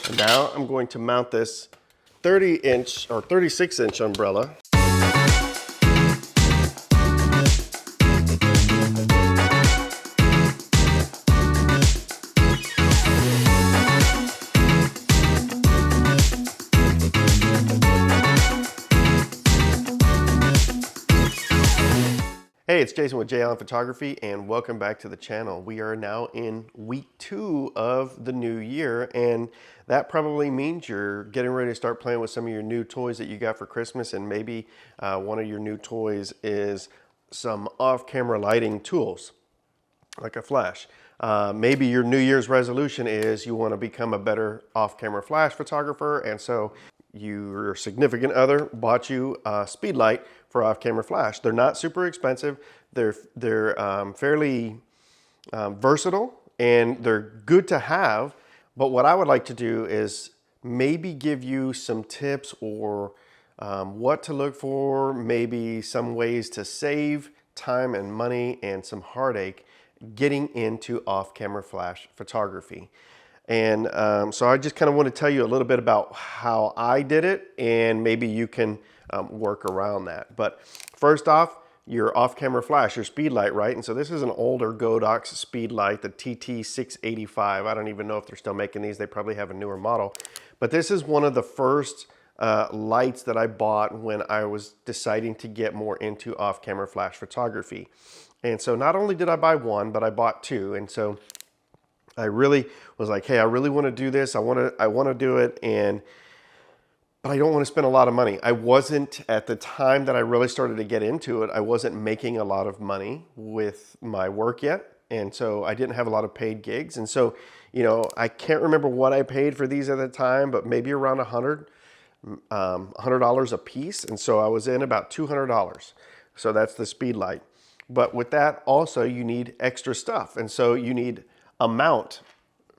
And now I'm going to mount this 30-inch or 36-inch umbrella. Hey, it's Jason with J. Allen Photography, and welcome back to the channel. We are now in week 2 of the new year, and that probably means you're getting ready to start playing with some of your new toys that you got for Christmas, and maybe one of your new toys is some off-camera lighting tools, like a flash. Maybe your New Year's resolution is you want to become a better off-camera flash photographer, and so your significant other bought you a speed light for off-camera flash. They're not super expensive. They're fairly versatile, and they're good to have. But what I would like to do is maybe give you some tips or what to look for, maybe some ways to save time and money and some heartache getting into off-camera flash photography. And so I just kind of want to tell you a little bit about how I did it, and maybe you can work around that. But first off, your off-camera flash, your speed light, right? And so this is an older Godox speed light, the TT685. I don't even know if they're still making these. They probably have a newer model. But this is one of the first lights that I bought when I was deciding to get more into off-camera flash photography. And so not only did I buy one, but I bought two. And so I really was like, hey, I really want to do this. I want to do it, but I don't want to spend a lot of money. I wasn't, at the time that I really started to get into it, I wasn't making a lot of money with my work yet. And so I didn't have a lot of paid gigs. And so, you know, I can't remember what I paid for these at the time, but maybe around $100 a piece. And so I was in about $200. So that's the speed light. But with that also, you need extra stuff. And so you need a mount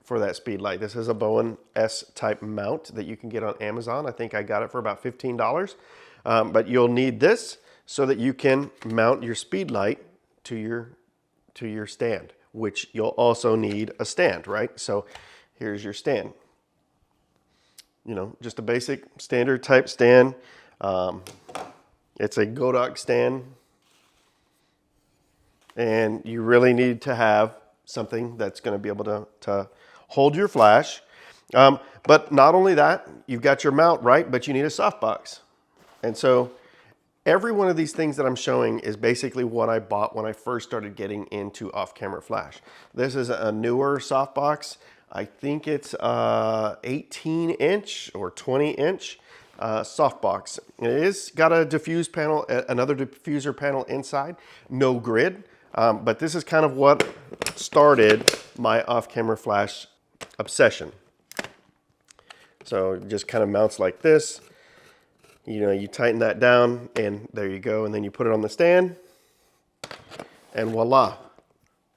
for that speed light. This is a Bowen S-type mount that you can get on Amazon. I think I got it for about $15. But you'll need this so that you can mount your speed light to your stand, which you'll also need a stand, right? So here's your stand. You know, just a basic standard type stand. It's a Godox stand. And you really need to have something that's going to be able to hold your flash. But not only that, you've got your mount, right? But you need a softbox. And so every one of these things that I'm showing is basically what I bought when I first started getting into off-camera flash. This is a newer softbox. I think it's 18-inch or 20-inch softbox. It is got a diffuse panel, another diffuser panel inside, no grid. But this is kind of what started my off-camera flash obsession. So it just kind of mounts like this. You know, you tighten that down and there you go. And then you put it on the stand and voila,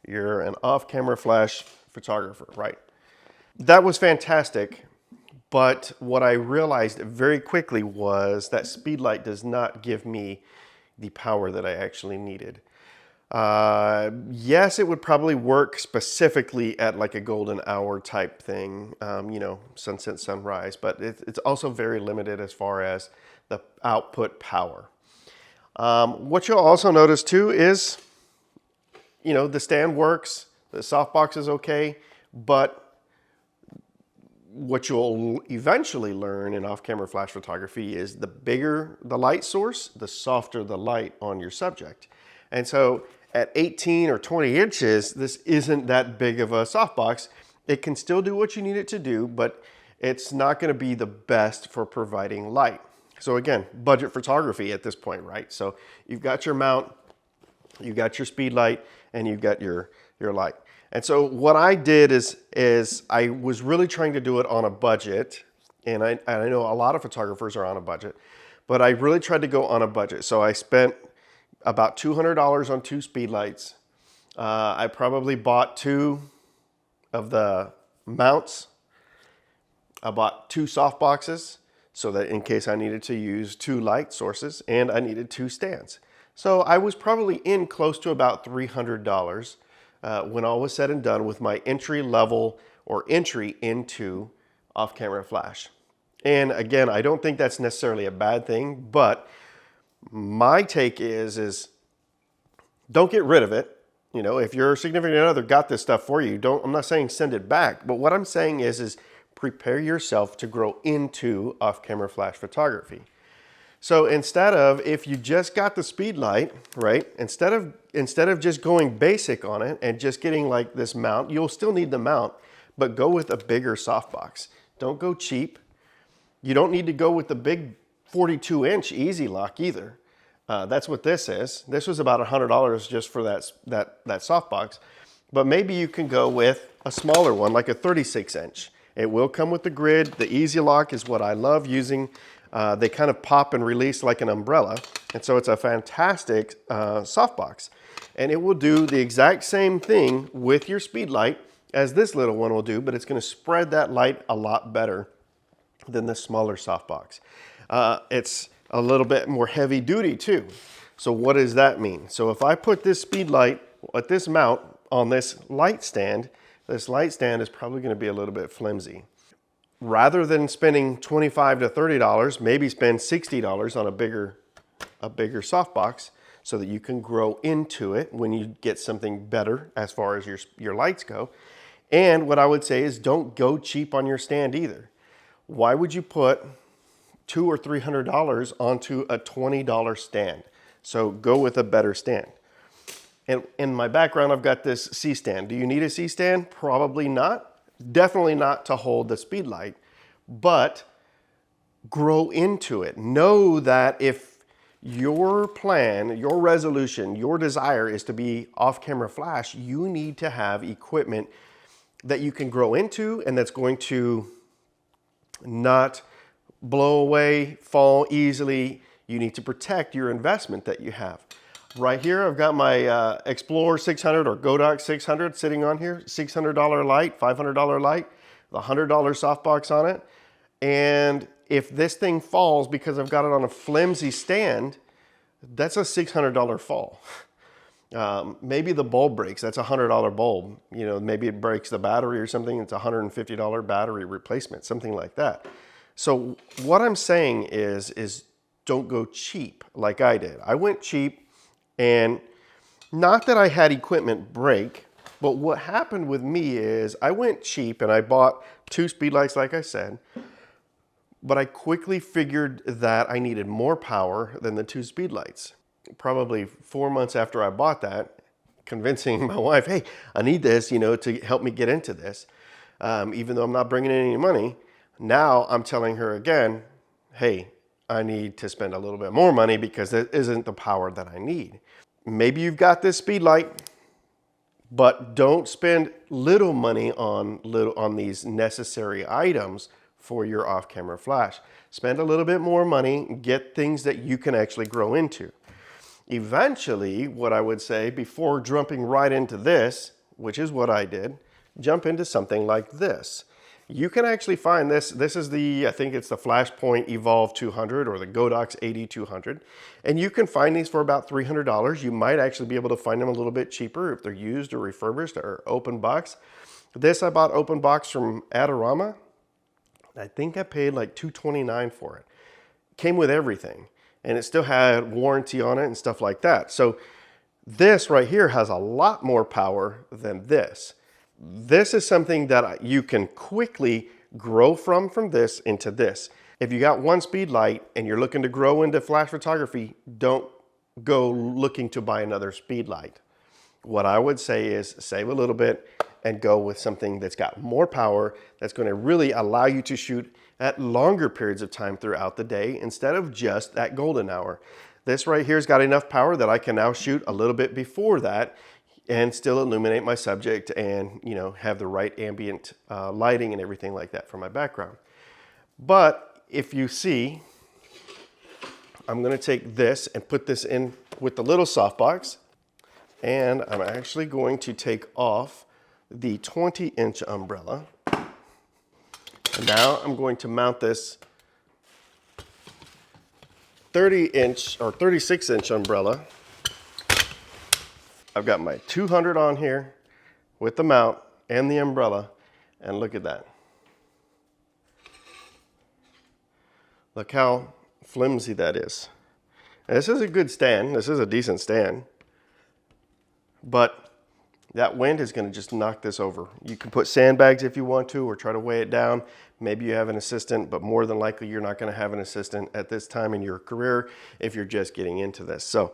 you're an off-camera flash photographer, right? That was fantastic. But what I realized very quickly was that speed light does not give me the power that I actually needed. Yes, it would probably work specifically at like a golden hour type thing, you know, sunset, sunrise, but it's also very limited as far as the output power. What you'll also notice too is, you know, the stand works, the softbox is okay, but what you'll eventually learn in off-camera flash photography is the bigger the light source, the softer the light on your subject. And so at 18 or 20 inches, this isn't that big of a softbox. It can still do what you need it to do, but it's not going to be the best for providing light. So again, budget photography at this point, right? So you've got your mount, you've got your speed light, and you've got your light. And so what I did is I was really trying to do it on a budget, and I know a lot of photographers are on a budget, but I really tried to go on a budget. So I spent about $200 on 2 speed lights. I probably bought 2 of the mounts. I bought 2 softboxes so that in case I needed to use 2 light sources, and I needed 2 stands. So I was probably in close to about $300 when all was said and done with my entry level or entry into off-camera flash. And again, I don't think that's necessarily a bad thing, but my take is don't get rid of it. You know, if your significant other got this stuff for you, I'm not saying send it back, but what I'm saying is prepare yourself to grow into off-camera flash photography. So instead of, if you just got the speed light, right, instead of just going basic on it and just getting like this mount, you'll still need the mount, but go with a bigger softbox. Don't go cheap. You don't need to go with the big 42-inch Easy Lock either. That's what this is. This was about $100 just for that softbox. But maybe you can go with a smaller one, like a 36-inch. It will come with the grid. The Easy Lock is what I love using. They kind of pop and release like an umbrella. And so it's a fantastic softbox. And it will do the exact same thing with your speed light as this little one will do, but it's going to spread that light a lot better than the smaller softbox. It's a little bit more heavy duty too. So what does that mean? So if I put this speed light at this mount on this light stand is probably going to be a little bit flimsy. Rather than spending $25 to $30, maybe spend $60 on a bigger softbox so that you can grow into it when you get something better as far as your lights go. And what I would say is don't go cheap on your stand either. Why would you put $200 or $300 onto a $20 stand? So go with a better stand. And in my background, I've got this C-stand. Do you need a C-stand? Probably not. Definitely not to hold the speed light, but grow into it. Know that if your plan, your resolution, your desire is to be off-camera flash, you need to have equipment that you can grow into and that's going to not blow away, fall easily. You need to protect your investment that you have. Right here, I've got my Explorer 600 or Godox 600 sitting on here. $600 light, $500 light, the $100 softbox on it. And if this thing falls because I've got it on a flimsy stand, that's a $600 fall. Maybe the bulb breaks. That's a $100 bulb. You know, maybe it breaks the battery or something. It's a $150 battery replacement, something like that. So what I'm saying is don't go cheap like I did. I went cheap, and not that I had equipment break, but what happened with me is I went cheap and I bought 2 speed lights, like I said, but I quickly figured that I needed more power than the 2 speed lights. Probably 4 months after I bought that, convincing my wife, hey, I need this, you know, to help me get into this. Even though I'm not bringing in any money, now I'm telling her again, hey, I need to spend a little bit more money because that isn't the power that I need. Maybe you've got this speed light, but don't spend little money on these necessary items for your off-camera flash. Spend a little bit more money, get things that you can actually grow into. Eventually, what I would say, before jumping right into this, which is what I did, jump into something like this. You can actually find this. This is I think it's the Flashpoint Evolve 200 or the Godox 8200. And you can find these for about $300. You might actually be able to find them a little bit cheaper if they're used or refurbished or open box. This I bought open box from Adorama. I think I paid like $229 for it. Came with everything. And it still had warranty on it and stuff like that. So this right here has a lot more power than this. This is something that you can quickly grow from this into this. If you got one speed light and you're looking to grow into flash photography, don't go looking to buy another speed light. What I would say is save a little bit and go with something that's got more power, that's going to really allow you to shoot at longer periods of time throughout the day instead of just that golden hour. This right here's got enough power that I can now shoot a little bit before that and still illuminate my subject and, you know, have the right ambient lighting and everything like that for my background. But if you see, I'm going to take this and put this in with the little softbox, and I'm actually going to take off the 20-inch umbrella. And now I'm going to mount this 30-inch or 36-inch umbrella. I've got my 200 on here with the mount and the umbrella, and look at that. Look how flimsy that is. And this is a good stand. This is a decent stand. But that wind is going to just knock this over. You can put sandbags if you want to, or try to weigh it down. Maybe you have an assistant, but more than likely you're not going to have an assistant at this time in your career if you're just getting into this. So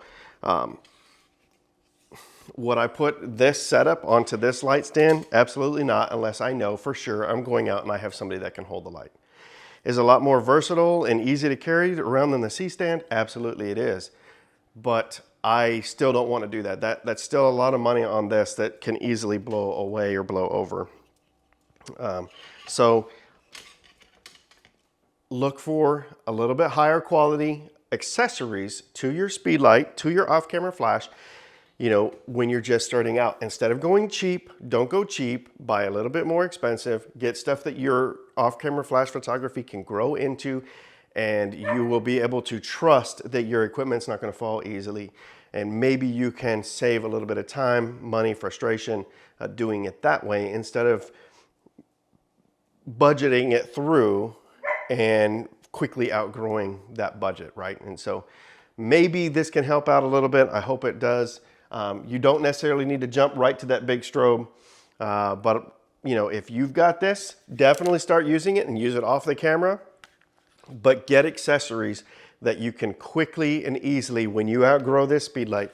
would I put this setup onto this light stand? Absolutely not, unless I know for sure I'm going out and I have somebody that can hold the light. Is it a lot more versatile and easy to carry around than the C-stand? Absolutely it is. But I still don't want to do that. That's still a lot of money on this that can easily blow away or blow over. So look for a little bit higher quality accessories to your speed light, to your off-camera flash, you know, when you're just starting out. Instead of going cheap, don't go cheap, buy a little bit more expensive, get stuff that your off-camera flash photography can grow into, and you will be able to trust that your equipment's not going to fall easily. And maybe you can save a little bit of time, money, frustration doing it that way instead of budgeting it through and quickly outgrowing that budget, right? And so maybe this can help out a little bit. I hope it does. You don't necessarily need to jump right to that big strobe, but you know, if you've got this, definitely start using it and use it off the camera, but get accessories that you can quickly and easily, when you outgrow this speed light,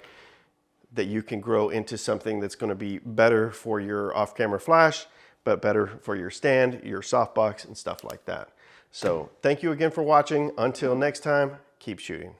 that you can grow into something that's going to be better for your off-camera flash, but better for your stand, your softbox, and stuff like that. So thank you again for watching. Until next time, keep shooting.